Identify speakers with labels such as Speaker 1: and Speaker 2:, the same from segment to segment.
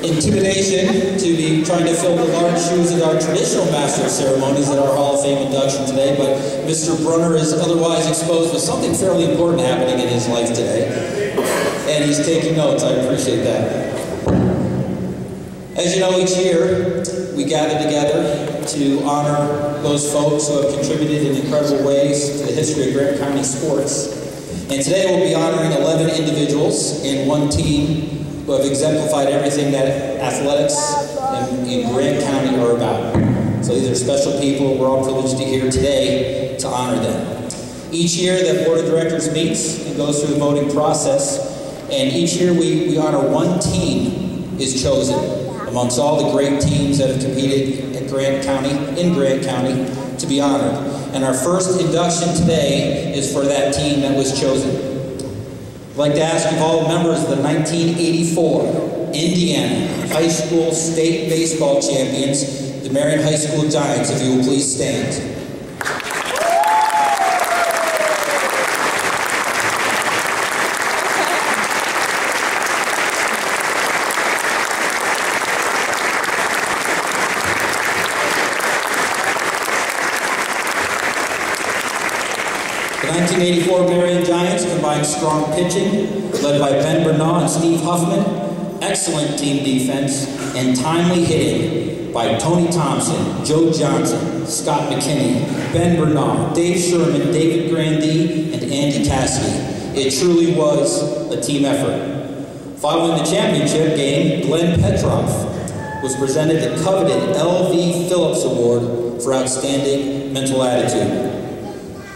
Speaker 1: intimidation to be trying to fill the large shoes of our traditional master of ceremonies at our Hall of Fame induction today, but Mr. Brunner is otherwise exposed with something fairly important happening in his life today, and he's taking notes. I appreciate that. As you know, each year we gather together to honor those folks who have contributed in incredible ways to the history of Grant County sports. And today we'll be honoring 11 individuals in one team who have exemplified everything that athletics in Grant County are about. So these are special people. We're all privileged to hear today to honor them. Each year the board of directors meets and goes through the voting process, and each year we honor one team is chosen amongst all the great teams that have competed in Grant County to be honored. And our first induction today is for that team that was chosen. I'd like to ask if all members of the 1984 Indiana High School State Baseball Champions, the Marion High School Giants, if you will please stand. The 1984 Marion Giants combined strong pitching, led by Ben Bernard and Steve Huffman, excellent team defense, and timely hitting by Tony Thompson, Joe Johnson, Scott McKinney, Ben Bernard, Dave Sherman, David Grandee, and Andy Cassidy. It truly was a team effort. Following the championship game, Glenn Petroff was presented the coveted L.V. Phillips Award for Outstanding Mental Attitude.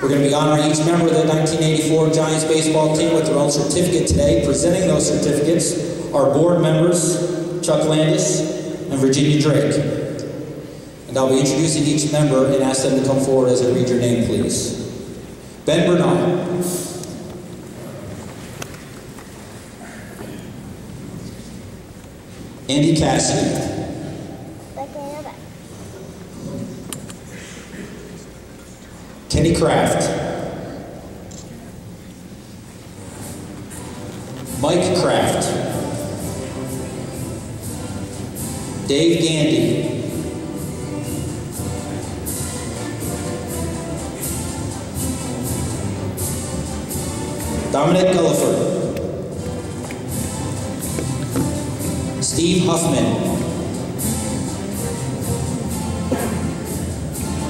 Speaker 1: We're going to be honoring each member of the 1984 Giants baseball team with their own certificate today. Presenting those certificates are board members Chuck Landis and Virginia Drake. And I'll be introducing each member and ask them to come forward as I read your name, please. Ben Bernard. Andy Cassidy. Kenny Kraft. Mike Kraft. Dave Gandy. Dominic Gulliford. Steve Huffman.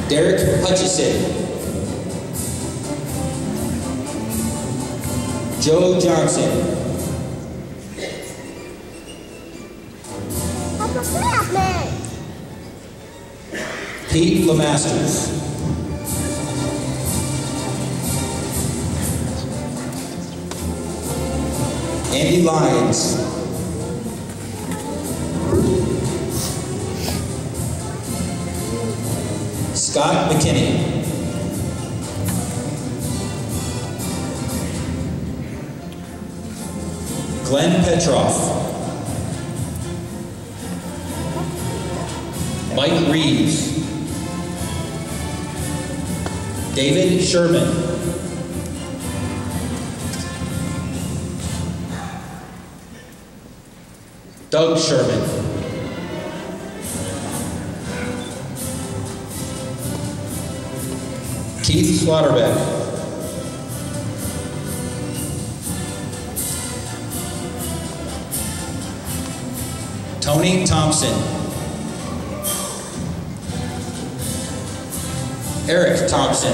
Speaker 1: Derek Hutchison. Joe Johnson. Pete Lemasters. Andy Lyons. Scott McKinney. Glenn Petroff. Mike Reeves. David Sherman. Doug Sherman. Keith Slaughterbeck. Tony Thompson. Eric Thompson.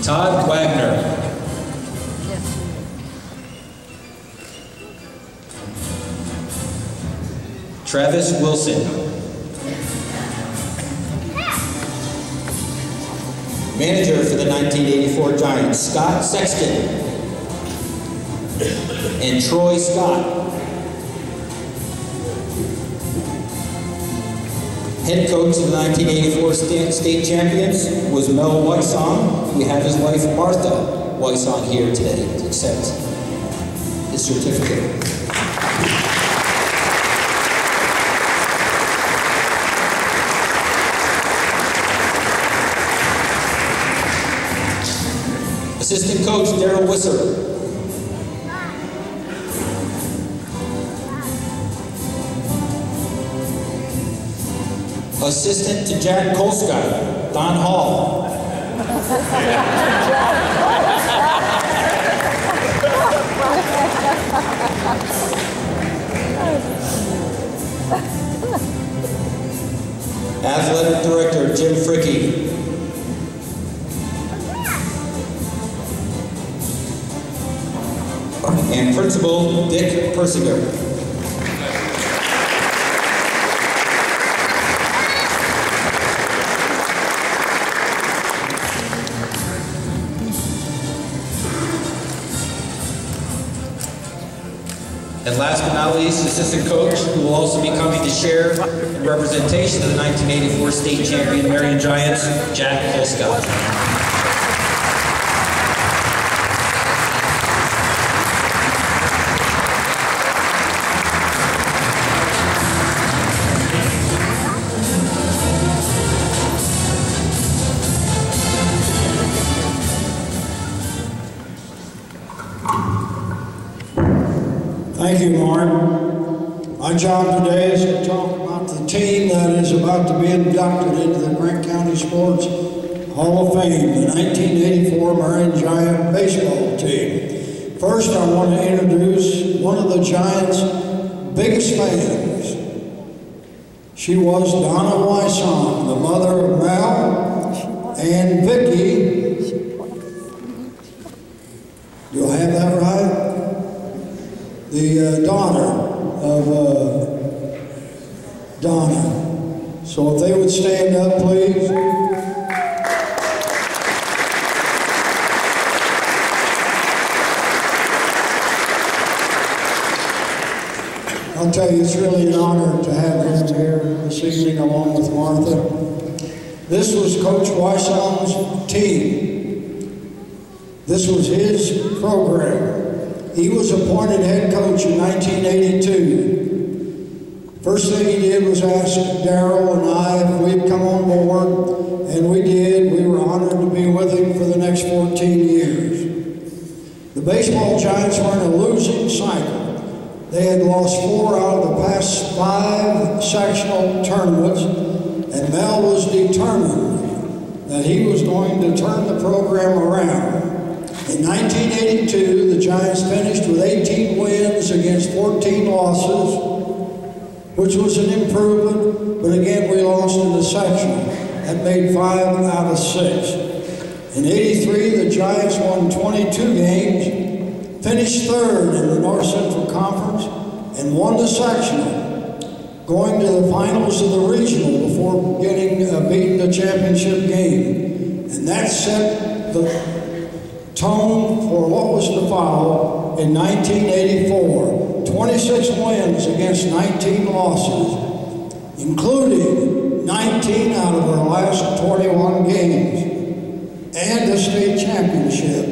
Speaker 1: Todd Wagner. Travis Wilson. Manager for the 1984 Giants, Scott Sexton and Troy Scott. Head coach of the 1984 state champions was Mel Weissong. We have his wife Martha Weissong here today to accept his certificate. Assistant coach, Daryl Wisser. Assistant to Jack Kolska, Don Hall. Athletic Director, Jim Fricke. And Principal, Dick Persinger. And last but not least, assistant coach, who will also be coming to share in representation of the 1984 state champion Marion Giants, Jack Kolska.
Speaker 2: Thank you, Mark. My job today is to talk about the team that is about to be inducted into the Grant County Sports Hall of Fame, the 1984 Marion Giant Baseball team. First, I want to introduce one of the Giants' biggest fans. She was Donna Wysong, the mother of Mal and Vicky. Do I have that right? The daughter of Donna. So if they would stand up, please. I'll tell you, it's really an honor to have them here this evening along with Martha. This was Coach Wysong's team. This was his program. He was appointed head coach in 1982. First thing he did was ask Daryl and I if we'd come on board, and we did. We were honored to be with him for the next 14 years. The baseball Giants were in a losing cycle. They had lost 4 out of the past 5 sectional tournaments, and Mel was determined that he was going to turn the program around. In 1982, the Giants finished with 18 wins against 14 losses, which was an improvement, but again, we lost in the section. That made 5 out of 6. In 83, the Giants won 22 games, finished 3rd in the North Central Conference, and won the sectional, going to the finals of the regional before getting beaten the championship game. And that set the tone for what was to follow in 1984. 26 wins against 19 losses, including 19 out of our last 21 games, and the state championship.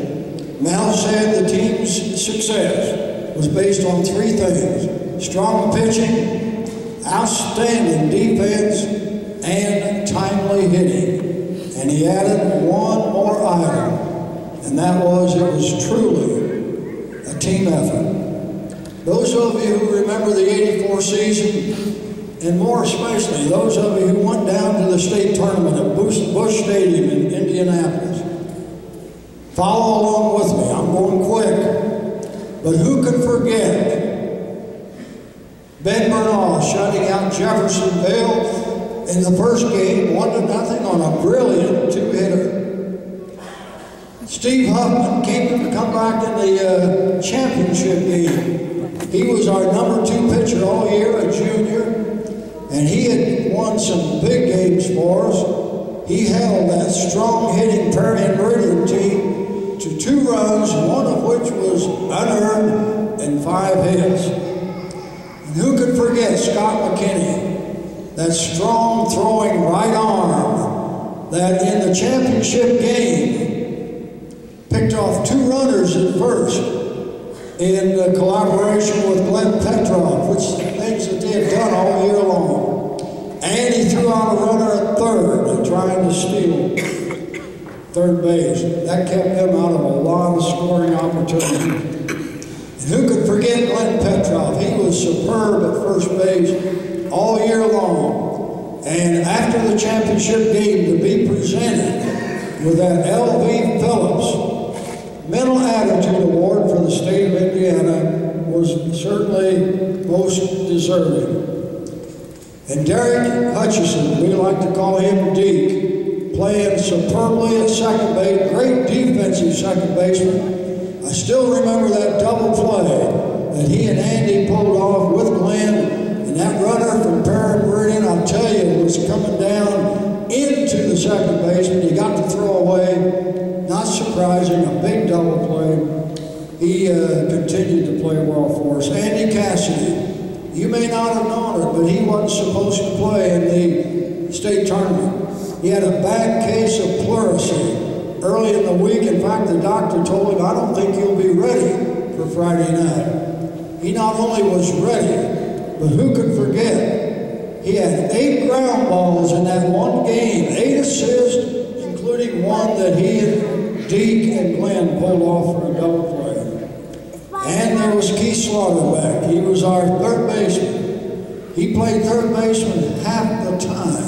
Speaker 2: Mel said the team's success was based on 3 things: strong pitching, outstanding defense, and timely hitting. And he added one more item, and that was, it was truly a team effort. Those of you who remember the '84 season, and more especially those of you who went down to the state tournament at Busch Stadium in Indianapolis, follow along with me. I'm going quick. But who can forget Ben Bernal shutting out Jeffersonville in the first game, 1-0 on a brilliant 2-hitter. Steve Huffman came to come back in the championship game. He was our number 2 pitcher all year, a junior, and he had won some big games for us. He held that strong hitting Prairie and Meridian team to 2 runs, one of which was unearned, and 5 hits. And who could forget Scott McKinney, that strong throwing right arm that in the championship game picked off 2 runners at first in collaboration with Glenn Petrov, which things that they had done all year long. And he threw out a runner at 3rd trying to steal. third base. That kept them out of a lot of scoring opportunities. And who could forget Glenn Petrov? He was superb at first base all year long. And after the championship game, to be presented with that L.V. Phillips Mental Attitude Award for the state of Indiana was certainly most deserving. And Derek Hutchison, we like to call him Deke, playing superbly at second base, great defensive second baseman. I still remember that double play that he and Andy pulled off with Glenn, and that runner from Perry Meridian, I'll tell you, was coming down into the second baseman. He got to throw away, not surprising, a big double play. He continued to play well for us. Andy Cassidy, you may not have known it, but he wasn't supposed to play in the state tournament. He had a bad case of pleurisy early in the week. In fact, the doctor told him, I don't think you'll be ready for Friday night. He not only was ready, but who could forget? He had 8 ground balls in that one game, 8 assists, including one that he and Deke and Glenn pulled off for a double play. And there was Keith Slaughterback. He was our third baseman. He played third baseman half the time.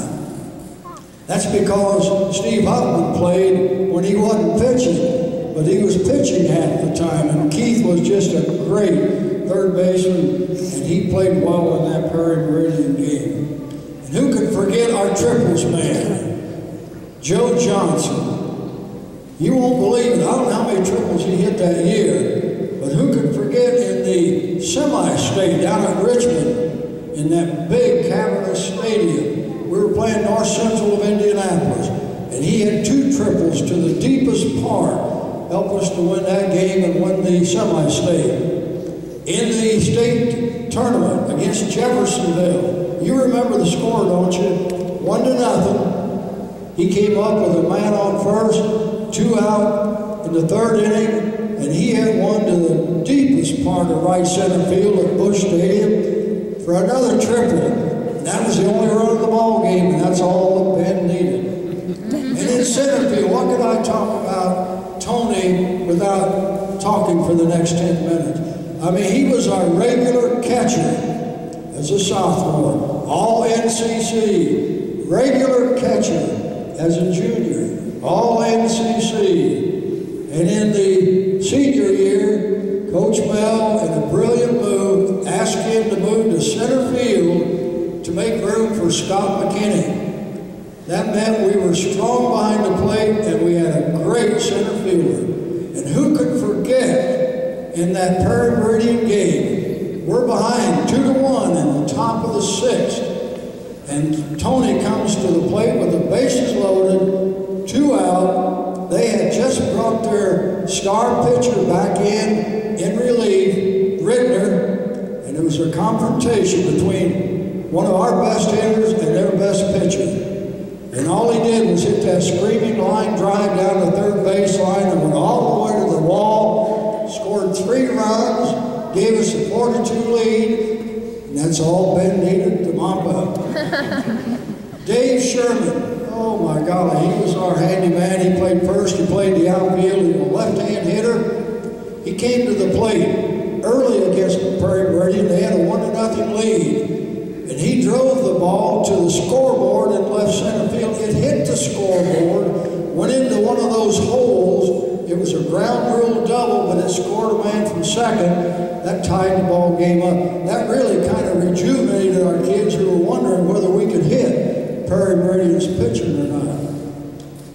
Speaker 2: That's because Steve Huffman played when he wasn't pitching, but he was pitching half the time. And Keith was just a great third baseman, and he played well in that Perry Meridian game. And who could forget our triples man, Joe Johnson. You won't believe it. I don't know how many triples he hit that year. But who could forget in the semi-state down at Richmond, in that big cavernous stadium, we were playing North Central of Indianapolis, and he had 2 triples to the deepest part, helped us to win that game and win the semi-state. In the state tournament against Jeffersonville, you remember the score, don't you? 1-0. He came up with a man on first, 2 out in the 3rd inning, and he had one to the deepest part of right center field at Busch Stadium for another triple. And that was the only run of the ball game, and that's all that Ben needed. And in center field, what could I talk about Tony without talking for the next 10 minutes? I mean, he was our regular catcher as a sophomore, all NCC, regular catcher as a junior, all NCC. And in the senior year, Coach Mel, in a brilliant move, asked him to move to center field to make room for Scott McKinney. That meant we were strong behind the plate, and we had a great center fielder. And who could forget, in that Perry Meridian game, we're behind 2-1 in the top of the 6th, and Tony comes to the plate with the bases loaded, 2 out. They had just brought their star pitcher back in relief, Rittner, and it was a confrontation between one of our best hitters and their best pitcher. And all he did was hit that screaming line drive down the third baseline and went all the way to the wall, scored 3 runs, gave us a 4-2 lead, and that's all Ben needed to mop up. Dave Sherman. Oh my God, he was our handyman. He played first, he played the outfield, he was a left-hand hitter. He came to the plate early against Perry Meridian. They had a 1-0 lead. And he drove the ball to the scoreboard in left center field. It hit the scoreboard, went into one of those holes. It was a ground rule double, but it scored a man from second. That tied the ball game up. That really kind of rejuvenated our kids who were wondering whether we could hit Perry Meridian's pitching or not.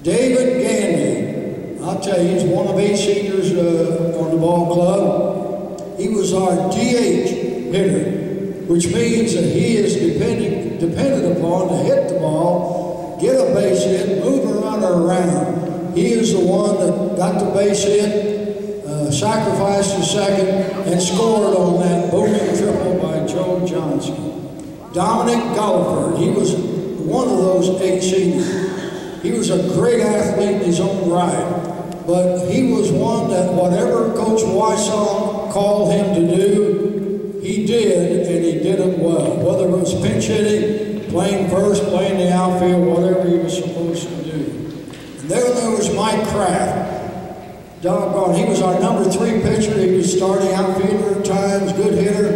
Speaker 2: David Gandy, I'll tell you, he's one of 8 seniors on the ball club. He was our DH hitter, which means that he is depended upon to hit the ball, get a base hit, move a runner around. He is the one that got the base hit, sacrificed the second, and scored on that booming triple by Joe Johnson. Dominic Gulliford, he was one of those 8 seniors. He was a great athlete in his own right, but he was one that whatever Coach Wysong called him to do, he did, and he did it well. Whether it was pinch hitting, playing first, playing the outfield, whatever he was supposed to do. And there was Mike Kraft. Doggone, he was our number 3 pitcher. He was starting outfielder at times, good hitter.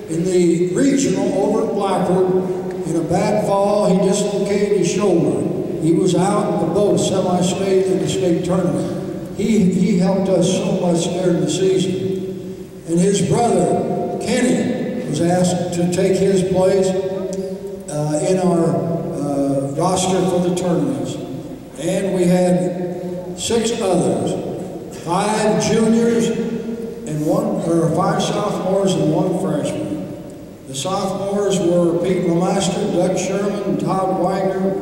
Speaker 2: In the regional over at Blackford, in a bad fall, he dislocated his shoulder. He was out in both semi-state and the state tournament. He helped us so much during the season. And his brother, Kenny, was asked to take his place in our roster for the tournaments. And we had 6 others. 5 juniors and 5 sophomores and 1 freshman. The sophomores were Pete Lemaster, Doug Sherman, Todd Wagner,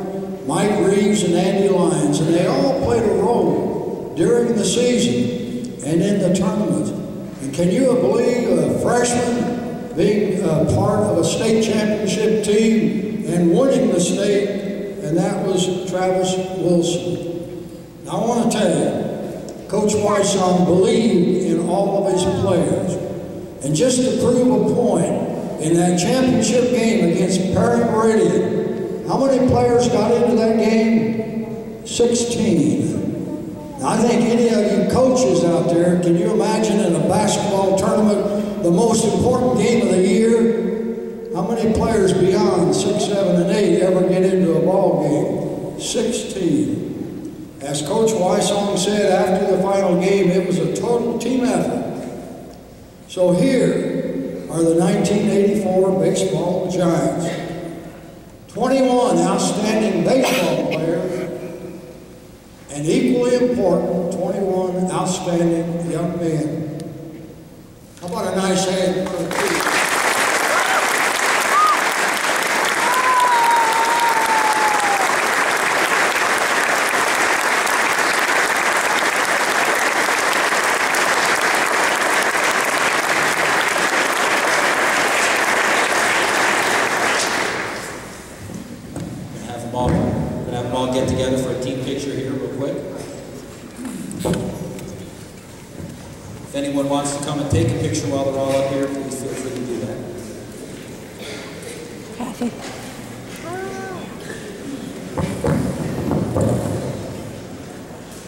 Speaker 2: Mike Reeves, and Andy Lyons, and they all played a role during the season and in the tournament. And can you believe a freshman being part of a state championship team and winning the state? And that was Travis Wilson. Now I want to tell you, Coach Wysong believed in all of his players. And just to prove a point, in that championship game against Perry Meridian, how many players got into that game? 16. Now I think any of you coaches out there, can you imagine in a basketball tournament, the most important game of the year? How many players beyond 6, 7, and 8 ever get into a ball game? 16. As Coach Wysong said after the final game, it was a total team effort. So here are the 1984 baseball Giants. 21 outstanding baseball players, and equally important, 21 outstanding young men. How about a nice hand for the team?
Speaker 1: Get together for a team picture here real quick. If anyone wants to come and take a picture while they're all up here, please feel free to do that.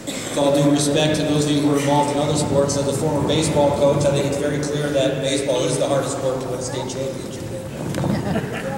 Speaker 1: With all due respect to those of you who are involved in other sports, as a former baseball coach, I think it's very clear that baseball is the hardest sport to win a state championship in.
Speaker 3: Very good picture.